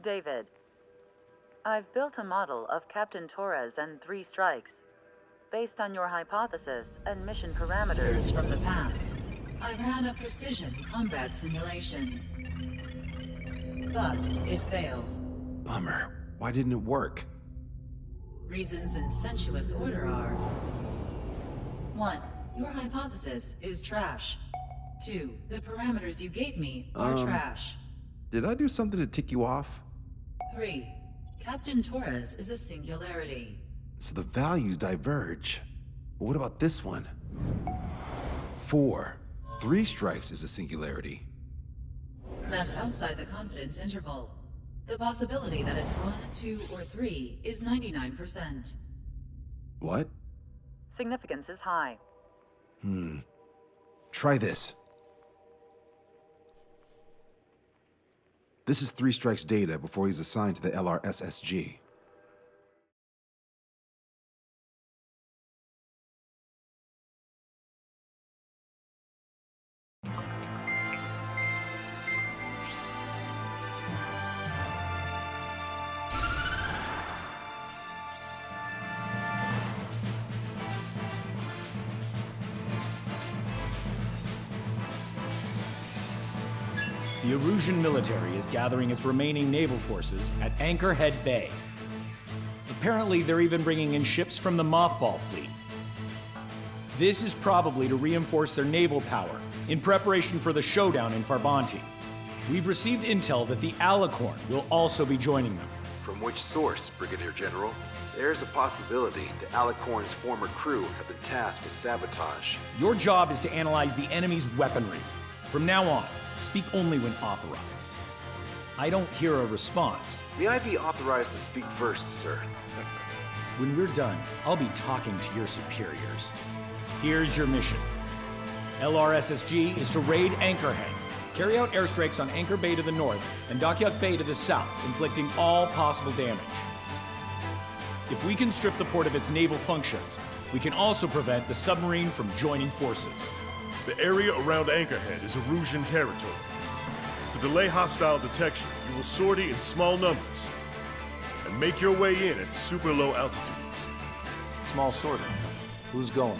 David. I've built a model of Captain Torres and 3 strikes. Based on your hypothesis and mission parameters... Years from the past, I ran a precision combat simulation. But it failed. Bummer. Why didn't it work? Reasons in sensuous order are... 1. Your hypothesis is trash. 2. The parameters you gave me are trash. Did I do something to tick you off? 3. Captain Torres is a singularity. So the values diverge. But what about this one? 4. 3 strikes is a singularity. That's outside the confidence interval. The possibility that it's 1, 2, or 3 is 99%. What? Significance is high. Try this. This is 3 strikes data before he's assigned to the LRSSG. The Erusian military is gathering its remaining naval forces at Anchorhead Bay. Apparently, they're even bringing in ships from the Mothball fleet. This is probably to reinforce their naval power in preparation for the showdown in Farbanti. We've received intel that the Alicorn will also be joining them. From which source, Brigadier General? There's a possibility the Alicorn's former crew have been tasked with sabotage. Your job is to analyze the enemy's weaponry. From now on, speak only when authorized. I don't hear a response. May I be authorized to speak first, sir? When we're done, I'll be talking to your superiors. Here's your mission. LRSSG is to raid Anchorhead, carry out airstrikes on Anchor Bay to the north and Dockyard Bay to the south, inflicting all possible damage. If we can strip the port of its naval functions, we can also prevent the submarine from joining forces. The area around Anchorhead is Erusian territory. To delay hostile detection, you will sortie in small numbers and make your way in at super low altitudes. Small sorting. Who's going?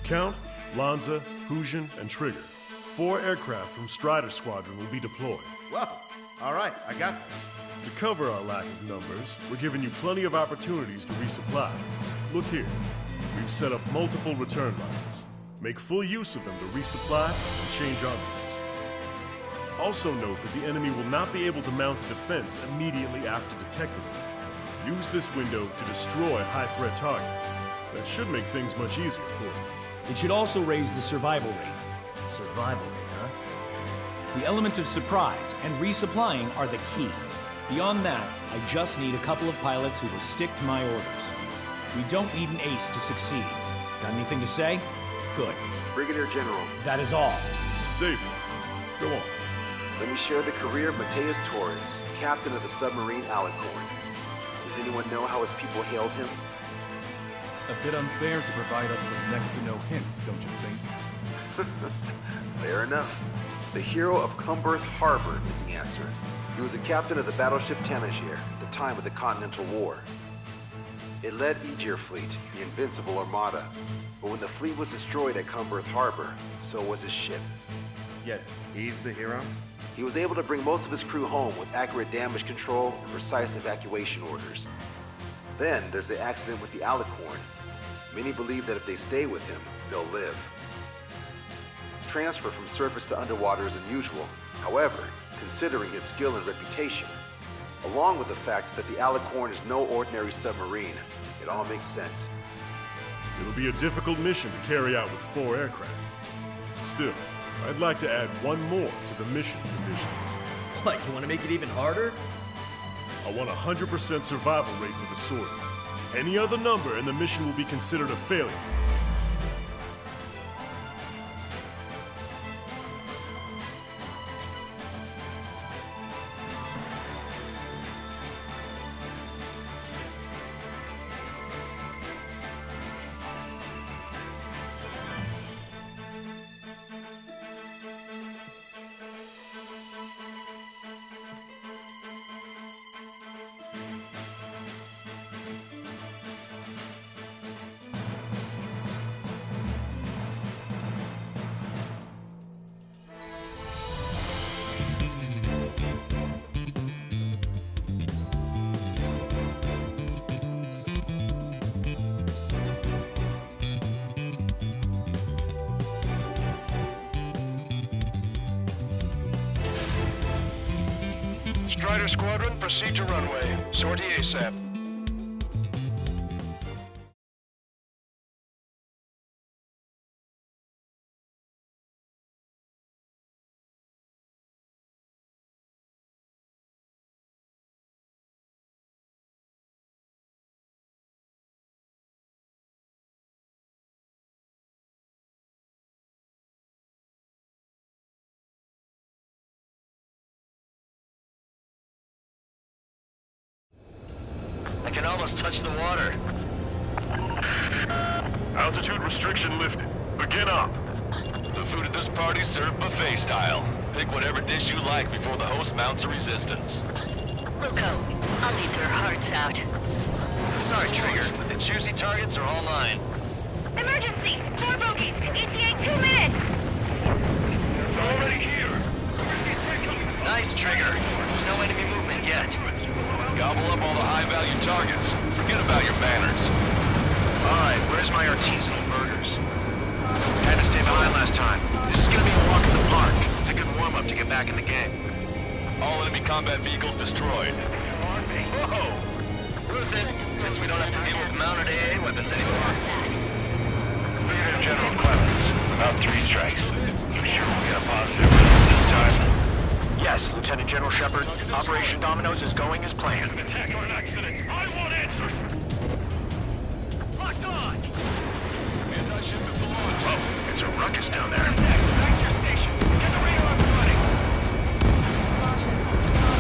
Count, Lanza, Hujan, and Trigger. 4 aircraft from Strider Squadron will be deployed. Well, all right, I got this. To cover our lack of numbers, we're giving you plenty of opportunities to resupply. Look here, we've set up multiple return lines. Make full use of them to resupply and change armaments. Also note that the enemy will not be able to mount a defense immediately after detecting them. Use this window to destroy high-threat targets. That should make things much easier for you. It should also raise the survival rate. Survival rate, huh? The element of surprise and resupplying are the key. Beyond that, I just need a couple of pilots who will stick to my orders. We don't need an ace to succeed. Got anything to say? Good. Brigadier General. That is all. David, go on. Let me share the career of Mateus Torres, captain of the submarine Alicorn. Does anyone know how his people hailed him? A bit unfair to provide us with next to no hints, don't you think? Fair enough. The hero of Cumberth Harbor is the answer. He was a captain of the battleship Tanager at the time of the Continental War. It led Aegir Fleet, the Invincible Armada. But when the fleet was destroyed at Cumberth Harbor, so was his ship. Yet, he's the hero? He was able to bring most of his crew home with accurate damage control and precise evacuation orders. Then there's the accident with the Alicorn. Many believe that if they stay with him, they'll live. Transfer from surface to underwater is unusual. However, considering his skill and reputation, along with the fact that the Alicorn is no ordinary submarine, it all makes sense. It'll be a difficult mission to carry out with 4 aircraft. Still, I'd like to add one more to the mission conditions. What, you want to make it even harder? I want a 100% survival rate for the sortie. Any other number and the mission will be considered a failure. Fighter Squadron, proceed to runway. Sortie ASAP. I can almost touch the water. Altitude restriction lifted. Begin up. The food at this party's served buffet style. Pick whatever dish you like before the host mounts a resistance. Wilco, I'll eat their hearts out. Sorry, Trigger. The juicy targets are all mine. Emergency! 4 bogeys! ETA 2 minutes! It's already here. Nice, Trigger. There's no enemy movement yet. Gobble up all the high-value targets. Forget about your banners. Alright, where's my artisanal burgers? Had to stay behind last time. This is gonna be a walk in the park. It's a good warm-up to get back in the game. All enemy combat vehicles destroyed. Whoa! Worth it, since we don't have to deal with mounted AA weapons anymore. Brigadier General Clemens. About 3 strikes. You sure we'll get a positive this time? Yes, Lieutenant General Shepard. Operation Dominoes is going as planned. Attack or an accident. I want answers. Locked on! Anti-ship missile launch. Oh, it's a ruckus down there.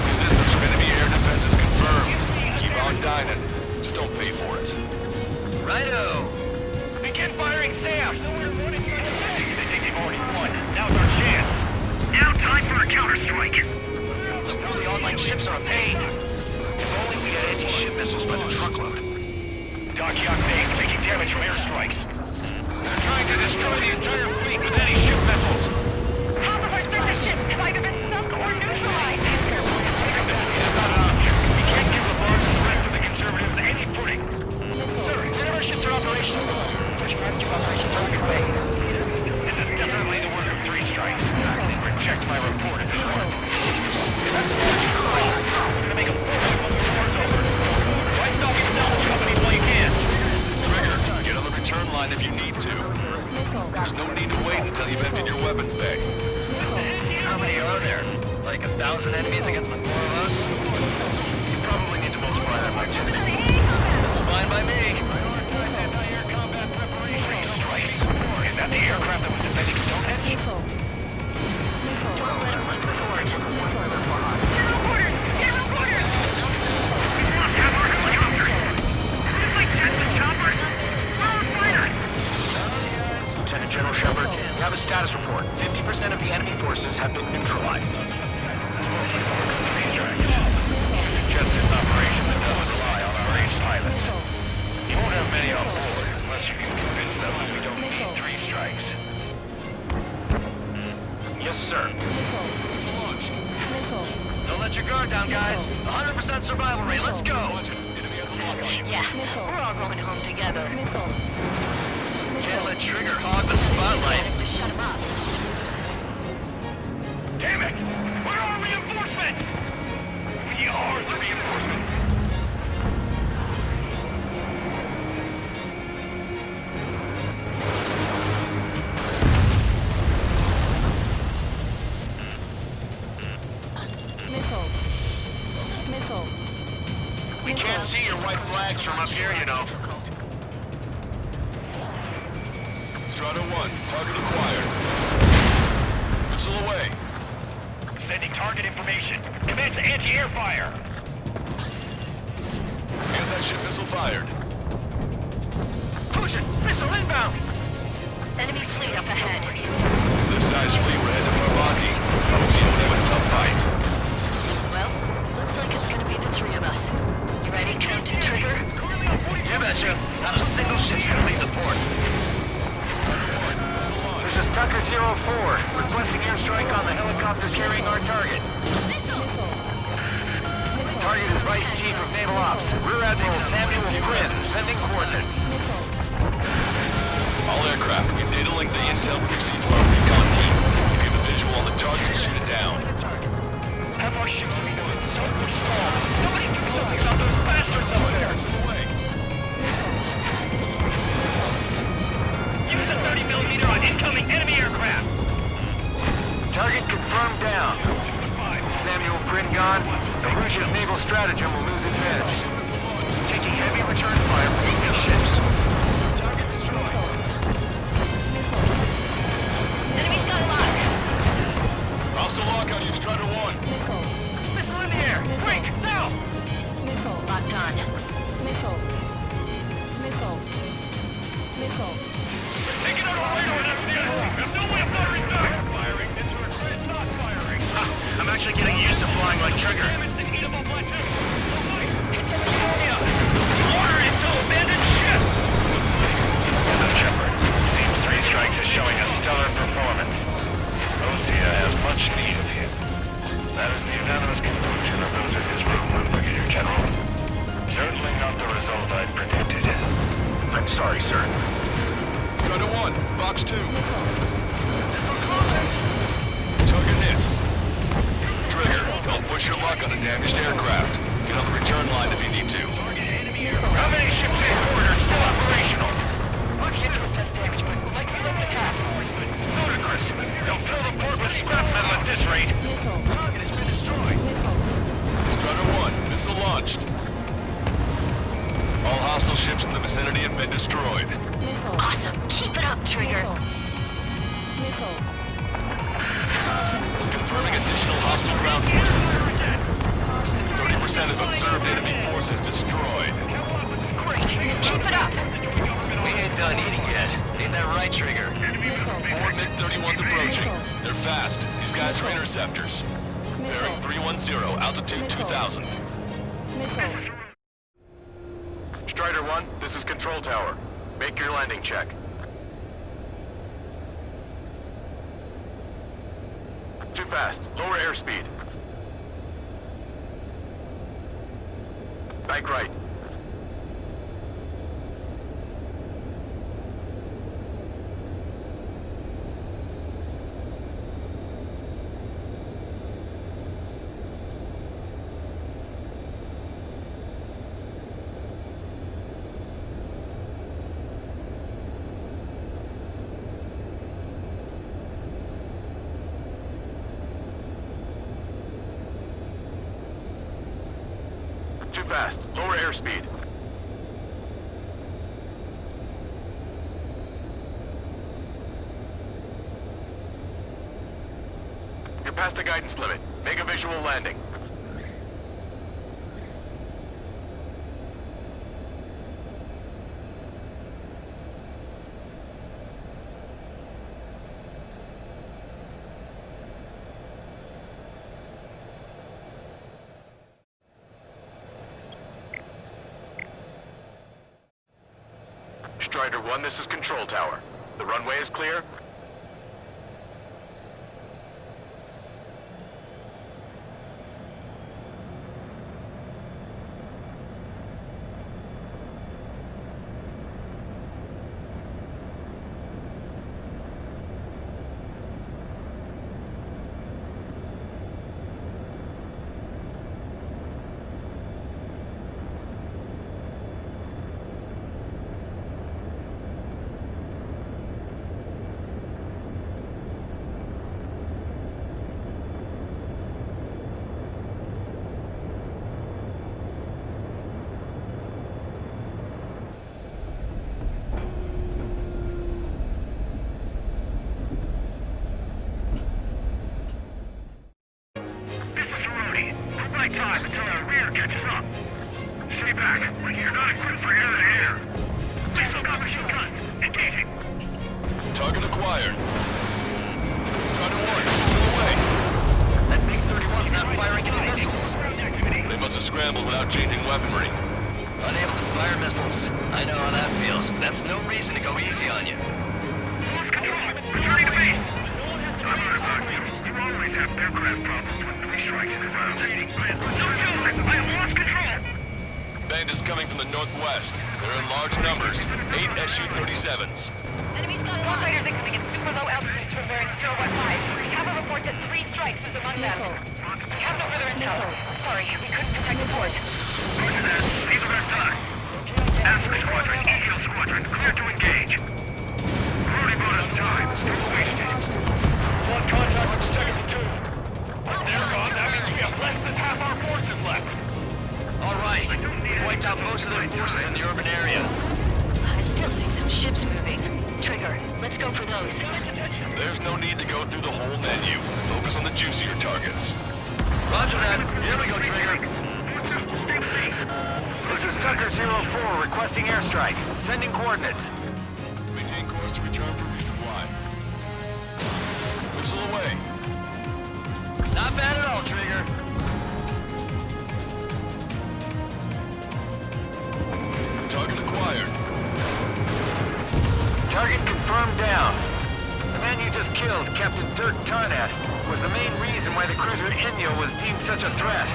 Resistance from enemy air defense is confirmed. Keep on dining. Just don't pay for it. Righto! Begin firing SAMs! They think they've already won. Now's our chance. Now time for a counterstrike. The online ships are a pain. If only we had anti-ship missiles by the truckload. Dockyard base taking damage from airstrikes. They're trying to destroy the entire fleet with anti-ship missiles. Half of our surface ships have either been sunk or neutralized! That's not an option. We can't give the boss and the rest of the conservatives any footing. Sir, none of our ships are operational. Search and rescue operations are underway. This is definitely the work of 3 strikes. Reject my report at this point. That's we're gonna make a fortune when the war's over. Why stop your salvage company while you can? Trigger, get on the return line if you need to. There's no need to wait until you've emptied your weapons bay. How many are there? Like 1,000 enemies against the 4 of us? You probably need to multiply that by 2. That's fine by me. Prioritize anti-air combat preparation. Strikes. Is that the aircraft that was defending Stonehenge? General quarters! General quarters! We must have our helicopters! Is this like jets and choppers? We're on fighters! Lieutenant General Shepard, we have a status report. 50% of the enemy forces have been neutralized. Just an operation that doesn't rely on our 8 pilots. You won't have many on board unless you can convince them that we don't need 3 strikes. Yes, sir. Missile launched. Don't let your guard down, guys. 100% survival rate. Let's go. Enemy has a lockout. Yeah, we're all going home together. Can't let Trigger hog the spotlight. To shut him up. Damn it! Where are reinforcements? We are the reinforcements! We can't see your white flags from up here, you know. Strata 1, target acquired. Missile away. Sending target information. Commence anti-air fire. Anti-ship missile fired. Push it! Missile inbound! Enemy fleet up ahead. With this size fleet, we're headed for Monty. I'll see you when they have a tough fight. Well, looks like it's gonna be the 3 of us. You ready, Captain Trigger? You betcha. Not a single ship's gonna leave the port. Missile launch. This is Tucker 04, requesting airstrike on the helicopter carrying our target. Target is Vice Chief of Naval Ops, Rear Admiral Samuel Quinn, sending coordinates. All aircraft, we've data linked the intel we received from our recon team. If you have a visual on the target, shoot it down. Have our ships been so gone, the Russia's naval stratagem will lose its edge. Taking heavy return fire from enemy ships. Target destroyed. Enemy's got lock. Hostile lock on you, Strider 1. Missile in the air! Quick, now! Locked on. Taking out a radar and FDS! There's no way of not restarting! Firing into a grid, not firing! I'm actually getting used to flying like Trigger. Damage to heatable plateau! Water into abandoned ship! Shepard, Team 3 Strikes is showing a stellar performance. Osea has much need of him. That is the unanimous conclusion of those in his room, Brigadier General. Certainly not the result I'd predicted. I'm sorry, sir. Strider 1, Fox 2. Target hit. Trigger, don't push your luck on a damaged aircraft. Get on the return line if you need to. How many ships in order still operational? Watch into test damage, but likely left the cast. Ludicrous. They'll fill the port with scrap metal at this rate. Target has been destroyed. Strider 1, missile launched. All hostile ships in the vicinity have been destroyed. Awesome. Keep it up, Trigger. Confirming additional hostile ground forces. 30% of observed enemy forces destroyed. Great. Keep it up. We ain't done eating yet. Ain't that right, Trigger? 4 MiG-31's approaching. They're fast. These guys are interceptors. Bearing 310, altitude 2000. Strider 1, this is Control Tower. Make your landing check. Too fast. Lower airspeed. Bank right. Too fast. Lower airspeed. You're past the guidance limit. Make a visual landing. Strider 1, this is Control Tower. The runway is clear. Time until our rear catches up. Stay back. You're not equipped for air-to-air. We still got machine guns. Engaging. Target acquired. Strider 1, missile away. That MiG-31's not firing any missiles. They must have scrambled without changing weaponry. Unable to fire missiles. I know how that feels, but that's no reason to go easy on you. Lost control. Returning to base. I'm not about you. You always have aircraft problems when 3 strikes is around. I have lost control. Bandits coming from the northwest. They're in large numbers. 8 Su-37s. Enemy's got All fighters incoming at super low altitudes from bearing 015. We have a report that 3 strikes is among them. We have no further intel. Sorry, we couldn't protect the port. Roger that. Leave them at time. Alpha Squadron, EO Squadron, clear to engage. Rudy bonus time. Wasted. Lost contact with Sector 2. They're gone. That means we have less than half right. We've wiped out most of their forces in the urban area. I still see some ships moving. Trigger, let's go for those. There's no need to go through the whole menu. Focus on the juicier targets. Roger that. Here we go, Trigger. This is Tucker 04 requesting airstrike. Sending coordinates. Maintain course to return for resupply. Whistle away. Not bad at all, Trigger. Target acquired. Target confirmed down. The man you just killed, Captain Dirk Tarnat, was the main reason why the cruiser Inyo was deemed such a threat.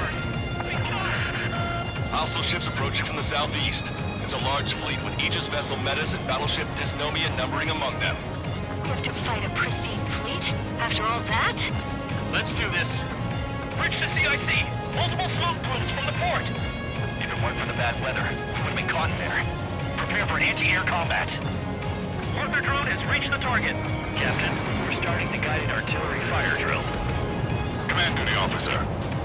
Hostile ships approaching from the southeast. It's a large fleet with Aegis vessel Metas and battleship Dysnomia numbering among them. We have to fight a pristine fleet? After all that? Let's do this. Bridge to CIC. Multiple smoke plumes from the port. If it weren't for the bad weather, we would have been caught in there. Prepare for anti-air combat. Marker drone has reached the target. Captain, we're starting the guided artillery fire drill. Command duty officer.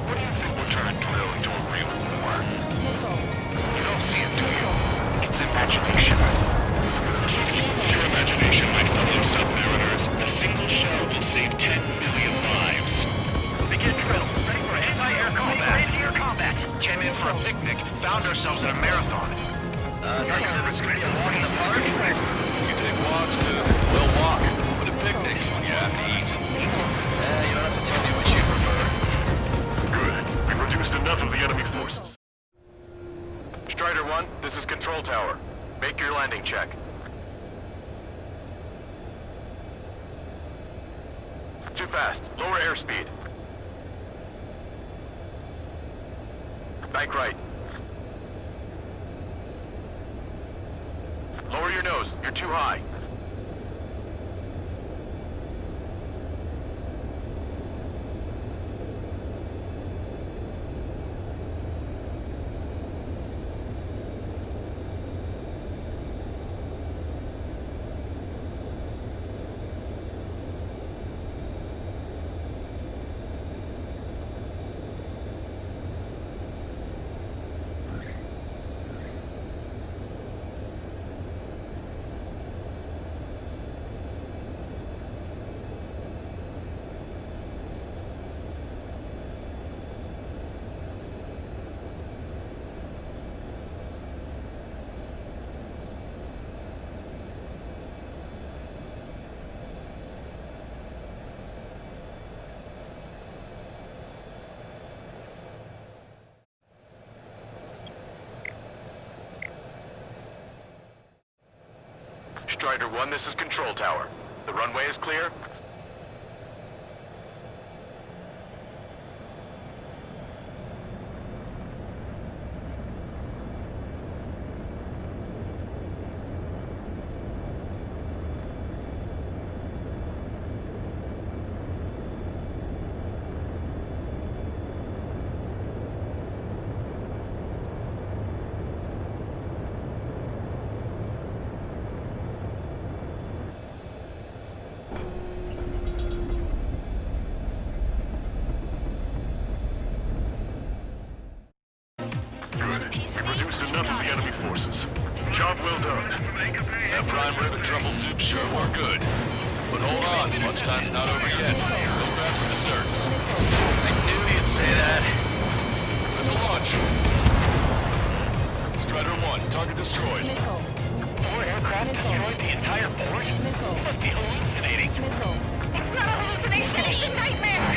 What do you think will turn a drill into a real war? You don't see it, do you? It's imagination. Your imagination, my fellow submariners. A single shell will save 10 million lives. Begin drill. Ready for anti-air combat. Anti-air combat. Came in for a picnic, found ourselves at a marathon. I thought you said this was gonna be a walk in the park? You take walks to, well, walk. But a picnic, you have to eat. You don't have to tell me which you prefer. Good. We've reduced enough of the enemy forces. Strider 1, this is Control Tower. Make your landing check. Too fast. Lower airspeed. Bank right. Lower your nose. You're too high. Strider 1, this is Control Tower. The runway is clear? Job well done. That prime rib and truffle soup sure were good. But hold on, lunchtime's not over yet. Go grab some desserts. I knew you'd say that. Missile launched. Strider 1, target destroyed. 4 aircraft destroyed the entire port? You must be hallucinating. It's not a hallucination, it's a nightmare!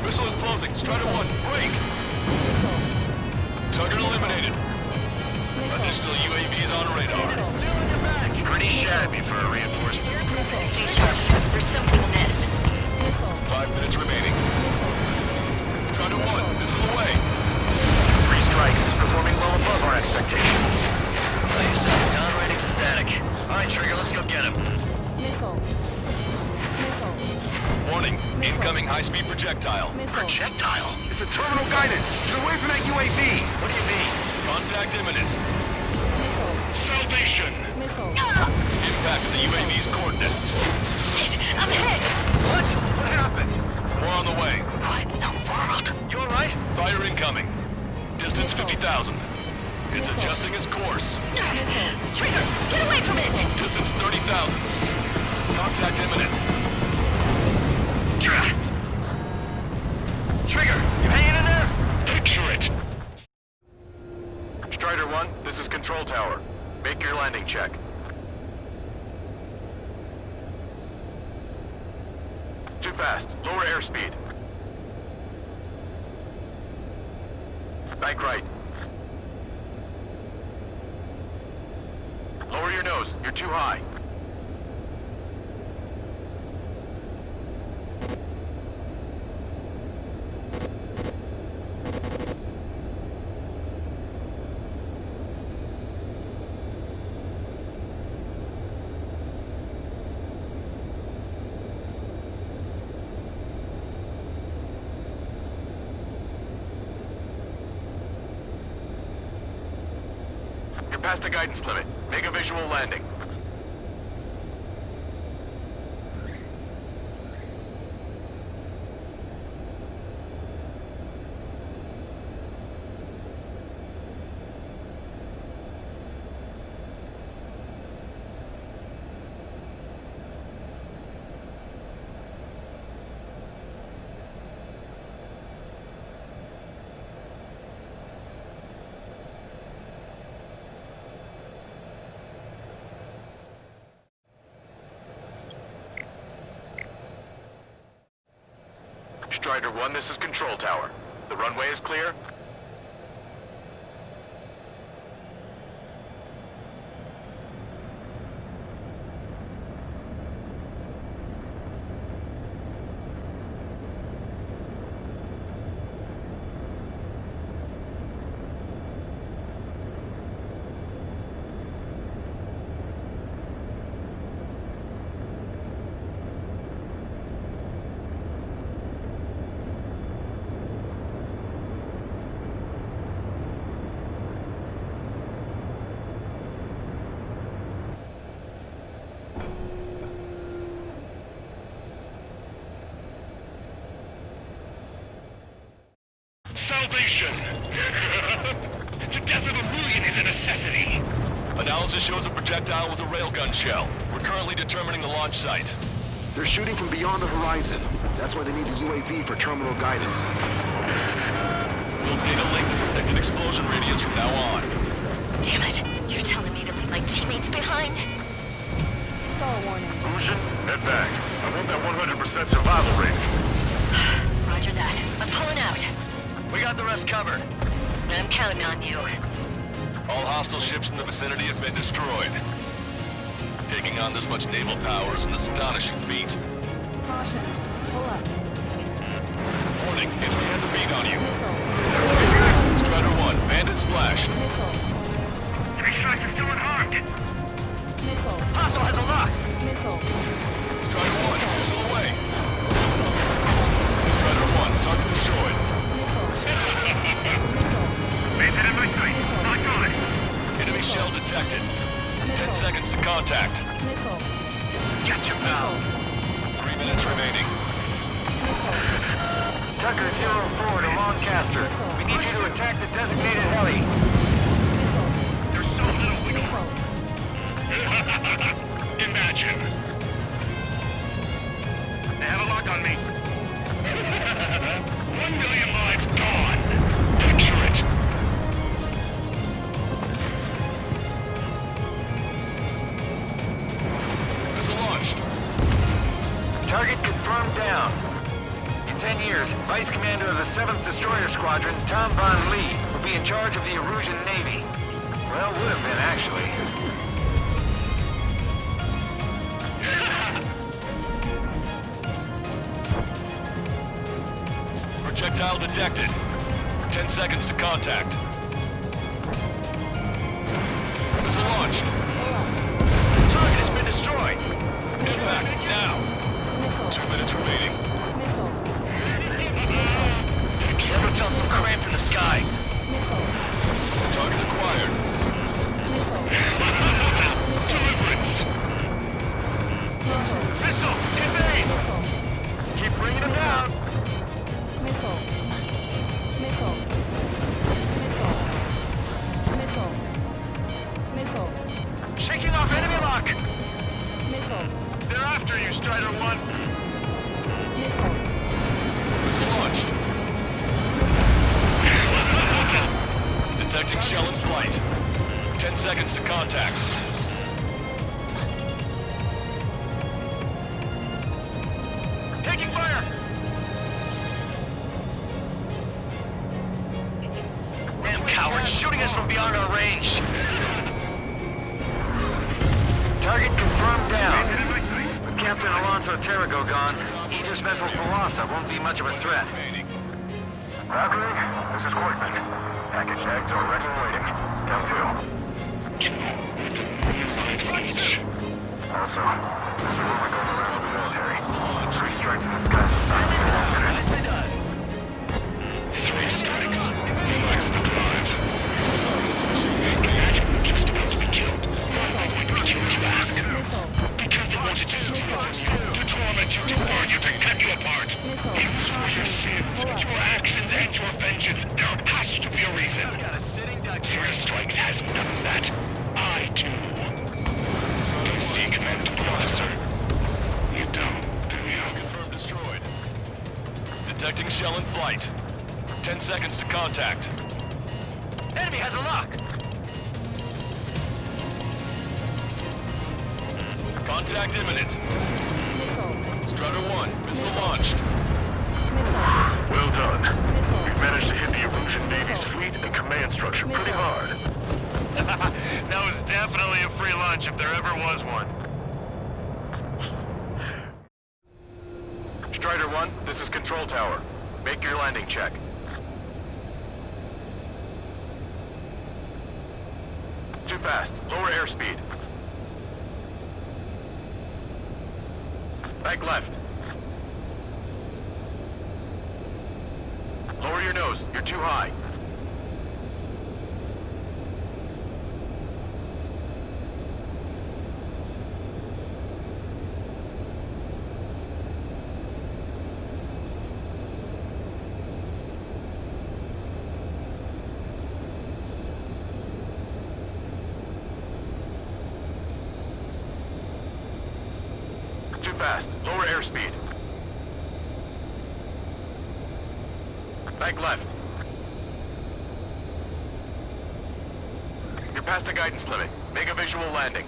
Missile is closing. Strider 1, break! Target eliminated. Additional UAVs on radar. Pretty shabby for a reinforcement. Stay sharp. There's something amiss. 5 minutes remaining. Strider 1, missile away. 3 strikes is performing well above our expectations. Oh, you sound downright ecstatic. Alright, Trigger, let's go get him. Warning, incoming high-speed projectile. Projectile? It's the terminal guidance. Get away from that UAV. What do you mean? Contact imminent. Salvation! Impact of the UAV's coordinates. Shit, I'm hit! What? What happened? More on the way. What in the world? You alright? Fire incoming. 30,000. It's adjusting its course. Trigger, get away from it! Distance 30,000. Contact imminent. Trigger, you hanging in there? Picture it. Strider 1, this is Control Tower. Make your landing check. Too fast. Lower airspeed. Bank right. Lower your nose. You're too high. You're past the guidance limit. Make a visual landing. Strider 1, this is Control Tower. The runway is clear. Salvation! The death of a million is a necessity! Analysis shows the projectile was a railgun shell. We're currently determining the launch site. They're shooting from beyond the horizon. That's why they need the UAV for terminal guidance. We'll data link the predicted explosion radius from now on. Damn it. You're telling me to leave my teammates behind? Fusion, head back. I want that 100% survival rate. Roger that. I'm pulling out. We got the rest covered. I'm counting on you. All hostile ships in the vicinity have been destroyed. Taking on this much naval power is an astonishing feat. Caution. Pull up. Warning, enemy has a beat on you. Strider 1, bandit splashed. Three strikes are still unharmed! Hostile has a lock! Strider 1, missile away. Strider 1, target destroyed. Bandit in my sight! Not good! Enemy shell detected. 10 seconds to contact. Gotcha, pal! 3 minutes remaining. Tucker 04 to Lancaster. We need you to attack the designated heli. There's so little wiggle room. Imagine. They have a lock on me. 1 million lives gone. Picture it. Missile launched. Target confirmed down. In 10 years, Vice Commander of the 7th Destroyer Squadron, Tom Von Lee, will be in charge of the Erusian Navy. Well, would have been, actually. Projectile detected. 10 seconds to contact. Missile launched. Target has been destroyed. Impact now. 2 minutes remaining. Never felt so cramped in the sky. Target acquired. Deliverance. Missile! Invade! Keep bringing them down. here, Strider 1. Missile launched. Detecting shell in flight. 10 seconds to contact. Taking fire! Damn cowards, shooting us from beyond our range. Target confirmed down. With Captain Alonso Terrigo gone, Aegis vessel Palasa won't be much of a threat. Valkyrie, this is Quartman. Package X already waiting. Down 2. Also, this is where we're going to the military. 3 strikes in the sky. Nicely done. 3 strikes. 5 to 5. Imagine we're just about to be killed. Why would we kill, you ask? Because they wanted to torment you, to burn you, to cut you apart. It was for your sins, your actions, and your vengeance. There has to be a reason. 3 strikes has none of that. I do. Do you see, Commendable Officer? You don't, do you? Confirmed destroyed. Detecting shell in flight. 10 seconds to contact. Enemy has a lock. Contact imminent. Strider 1, missile launched. Well done. We've managed to hit the Erusian Navy's fleet and command structure pretty hard. That was definitely a free lunch if there ever was one. Strider 1, this is Control Tower. Make your landing check. Too fast. Lower airspeed. Bank left. Lower your nose. You're too high. Too fast. Lower airspeed. Bank left. You're past the guidance limit. Make a visual landing.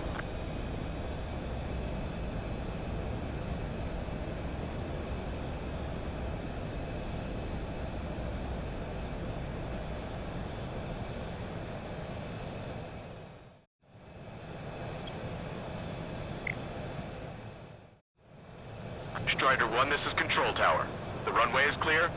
Strider 1, this is Control Tower. The runway is clear.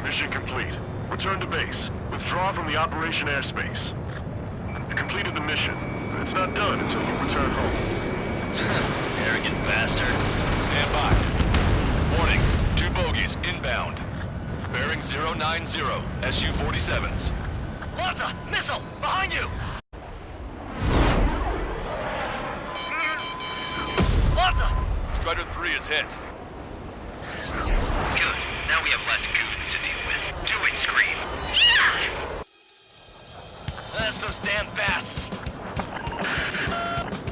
Mission complete. Return to base. Withdraw from the operation airspace. You completed the mission, but it's not done until you return home. Arrogant bastard. Stand by. Warning, 2 bogies inbound. Bearing 090, SU-47s. Lanza! Missile! Behind you! Lanza! Strider 3 is hit. Good. Now we have less goons to deal with. Do it, Scream. That's those damn bats.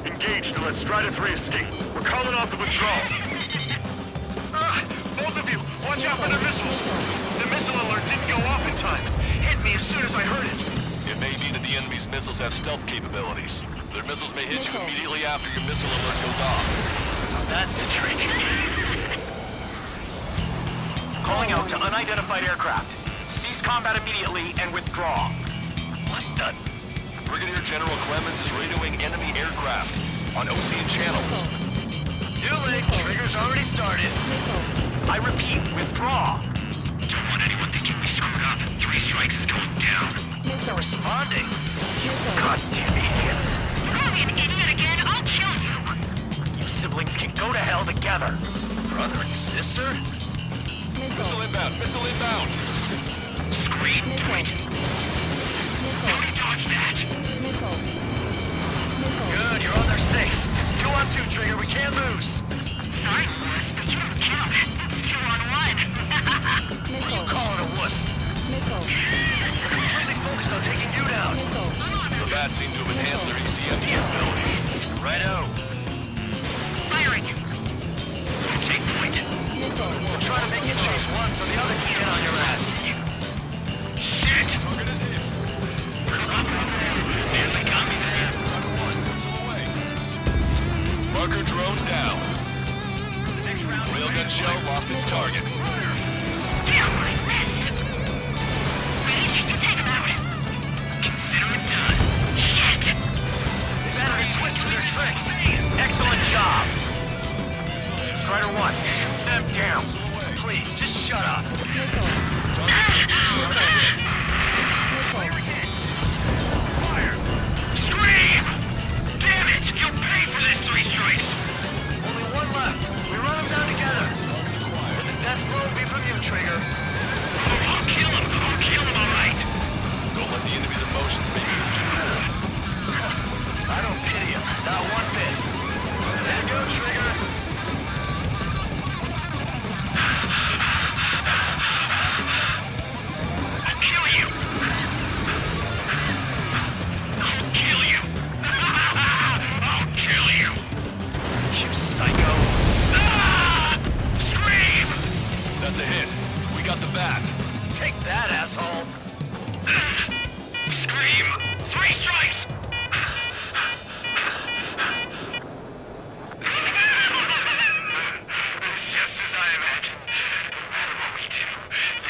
Engage to let Strider 3 escape. We're calling off the withdrawal. Both of you, watch out for the missiles. The missile alert didn't go off in time. Hit me as soon as I heard it. It may be that the enemy's missiles have stealth capabilities. Their missiles may hit you immediately after your missile alert goes off. So that's the trick. Calling out to unidentified aircraft. Cease combat immediately and withdraw. What the? Brigadier General Clemens is radioing enemy aircraft on Ocean channels. Too late. Trigger's already started. I repeat, withdraw. Don't want anyone thinking we screwed up. 3 strikes is going down. They're responding. Goddamn idiot. You call me an idiot again, I'll kill you! You siblings can go to hell together. Brother and sister? Missile inbound! Missile inbound! Scream to it. Don't dodge that. Good, you're on their 6. It's 2-on-2, Trigger. We can't lose. Sorry, Wuss, but you don't count. It's 2 on 1. What are you calling a wuss? You're completely focused on taking you down. The bats seem to have enhanced their ECM capabilities. Righto. Firing. Take point. We'll try to make you chase one so the other can get on your ass. Shit! Target is hit. Nearly got me there. Target 1, missile away. Marker drone down. Railgun shell lost its target. Damn, I missed! Reach, you take him out. Consider it done. Shit! They've added a twist to their tricks. Excellent job. Strider 1, shoot them down. Please, just shut up. Target hit. Fire! Scream! Damn it! You'll pay for this 3 strikes! Only one left. We run them down together. And the death blow will be from you, Trigger. Oh, I'll kill him! I'll kill him, alright! Don't let the enemy's emotions make you lose your cool. I don't pity him. Not one bit. There you go, Trigger. I'll kill you! I'll kill you! I'll kill you! You psycho. Ah! Scream! That's a hit. We got the bat. Take that, asshole. Scream! 3 strikes! It's just as I imagined. No matter what we do,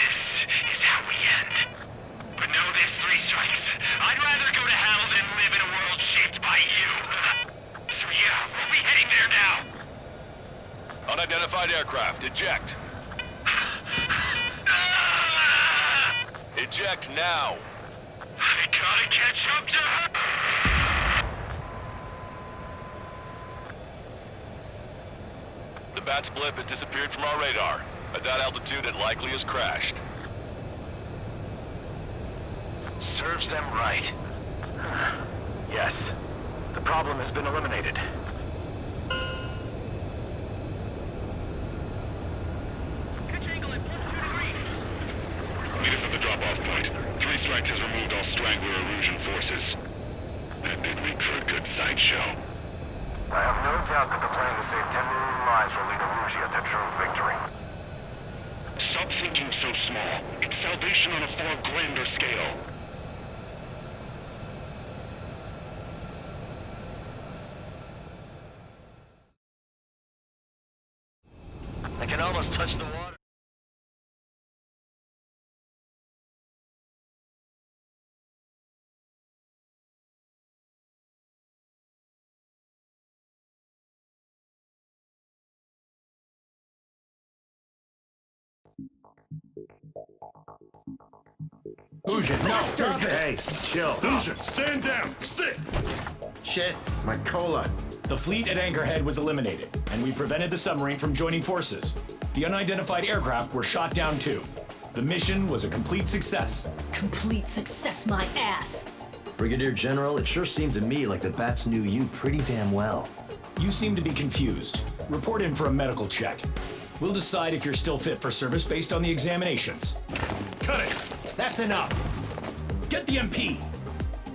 this is how we end. But know this, 3 strikes. I'd rather go to hell than live in a world shaped by you. So yeah, we'll be heading there now. Unidentified aircraft, eject. Eject now. I gotta catch up to her. The bat's blip has disappeared from our radar. At that altitude, it likely has crashed. Serves them right. Yes. The problem has been eliminated. Meet us at the drop-off point. 3 strikes has removed all Strangler Erusian forces. That did make for a good sideshow. I have no doubt that the plan to save 10 million lives will lead Erusia to true victory. Stop thinking so small. It's salvation on a far grander scale. I can almost touch the water. Fusion, no, stop it! Hey, chill. Fusion, stand down! Sit! Shit, my colon. The fleet at Anchorhead was eliminated, and we prevented the submarine from joining forces. The unidentified aircraft were shot down too. The mission was a complete success. Complete success, my ass. Brigadier General, it sure seems to me like the bats knew you pretty damn well. You seem to be confused. Report in for a medical check. We'll decide if you're still fit for service based on the examinations. Cut it! That's enough! Get the MP!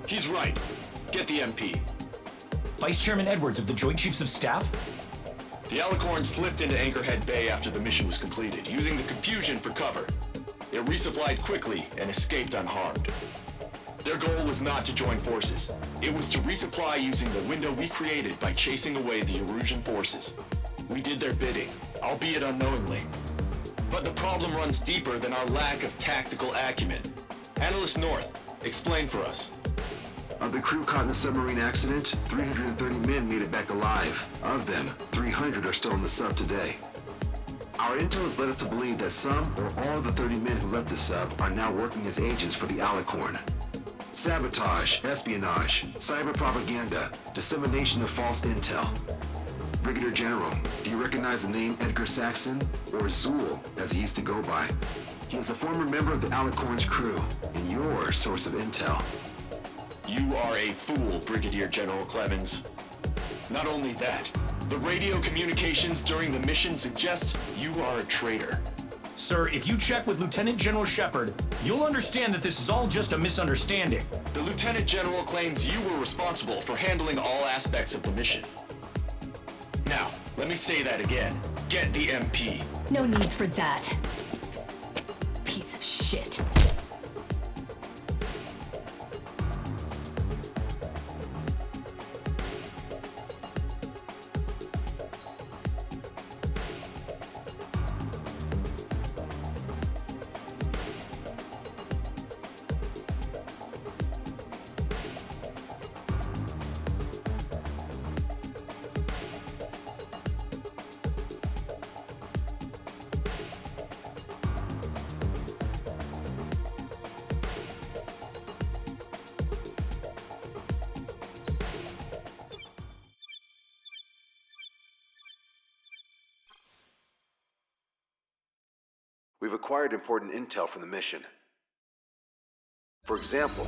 He's right. Get the MP. Vice Chairman Edwards of the Joint Chiefs of Staff? The Alicorn slipped into Anchorhead Bay after the mission was completed, using the confusion for cover. It resupplied quickly and escaped unharmed. Their goal was not to join forces. It was to resupply using the window we created by chasing away the Erusian forces. We did their bidding, albeit unknowingly. But the problem runs deeper than our lack of tactical acumen. Analyst North, explain for us. Of the crew caught in the submarine accident, 330 men made it back alive. Of them, 300 are still in the sub today. Our intel has led us to believe that some or all of the 30 men who left the sub are now working as agents for the Alicorn. Sabotage, espionage, cyber propaganda, dissemination of false intel. Brigadier General, do you recognize the name Edgar Saxon, or Zool, as he used to go by? He is a former member of the Alicorn's crew, and your source of intel. You are a fool, Brigadier General Clemens. Not only that, the radio communications during the mission suggest you are a traitor. Sir, if you check with Lieutenant General Shepard, you'll understand that this is all just a misunderstanding. The Lieutenant General claims you were responsible for handling all aspects of the mission. Now, let me say that again. Get the MP. No need for that. Piece of shit. We've acquired important intel from the mission. For example,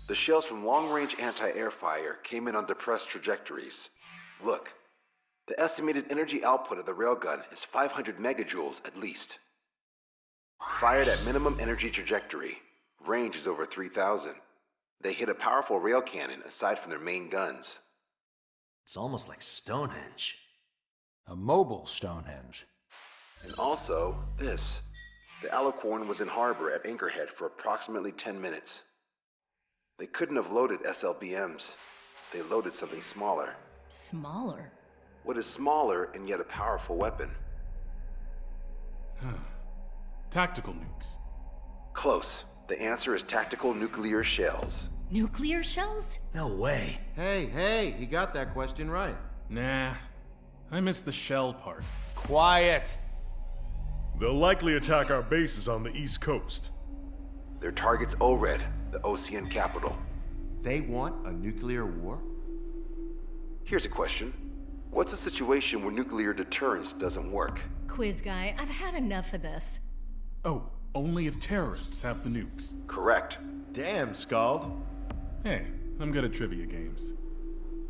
the shells from long-range anti-air fire came in on depressed trajectories. Look, the estimated energy output of the railgun is 500 megajoules at least. Fired at minimum energy trajectory, range is over 3,000. They hit a powerful rail cannon aside from their main guns. It's almost like Stonehenge. A mobile Stonehenge. And also, this. The Alicorn was in harbor at Anchorhead for approximately 10 minutes. They couldn't have loaded SLBMs. They loaded something smaller. Smaller? What is smaller and yet a powerful weapon? Tactical nukes. Close. The answer is tactical nuclear shells. Nuclear shells? No way. Hey, he got that question right. Nah, I missed the shell part. Quiet. They'll likely attack our bases on the East Coast. Their target's O-Red, the Ocean capital. They want a nuclear war? Here's a question. What's a situation where nuclear deterrence doesn't work? Quiz guy, I've had enough of this. Oh, only if terrorists have the nukes. Correct. Damn, Scald. Hey, I'm good at trivia games.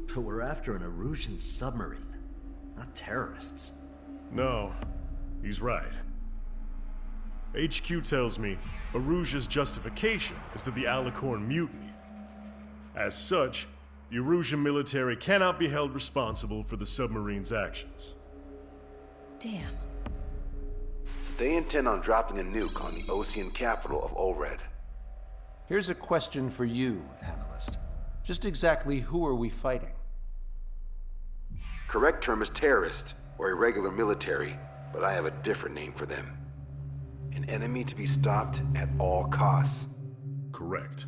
But we're after an Erusian submarine, not terrorists. No, he's right. HQ tells me Erusia's justification is that the Alicorn mutinied. As such, the Erusian military cannot be held responsible for the submarine's actions. Damn. So they intend on dropping a nuke on the Ocean capital of O-Red. Here's a question for you, analyst. Just exactly who are we fighting? Correct term is terrorist, or irregular military, but I have a different name for them. An enemy to be stopped at all costs. Correct.